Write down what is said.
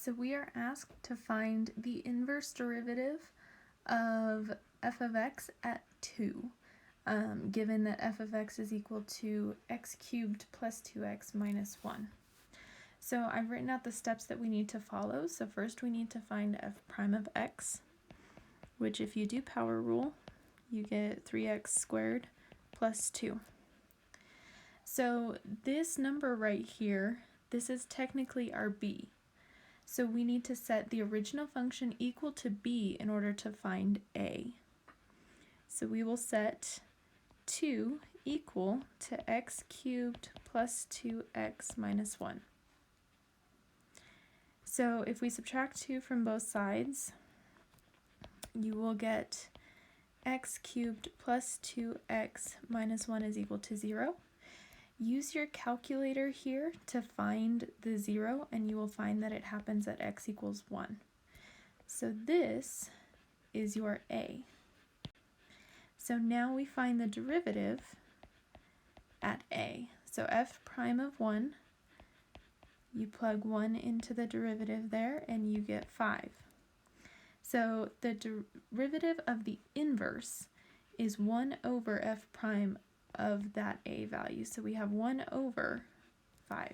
So we are asked to find the inverse derivative of f of x at 2, given that f of x is equal to x cubed plus 2x minus 1. So I've written out the steps that we need to follow. So first we need to find f prime of x, which if you do power rule, you get 3x squared plus 2. So this number right here, this is technically our b. So we need to set the original function equal to b in order to find a. So we will set 2 equal to x cubed plus 2x minus 1. So if we subtract 2 from both sides, you will get x cubed plus 2x minus 1 is equal to 0. Use your calculator here to find the 0, and you will find that it happens at x equals 1. So this is your a. So now we find the derivative at a. So f prime of 1, you plug 1 into the derivative there, and you get 5. So the derivative of the inverse is 1 over f prime of that a value. So we have 1 over 5.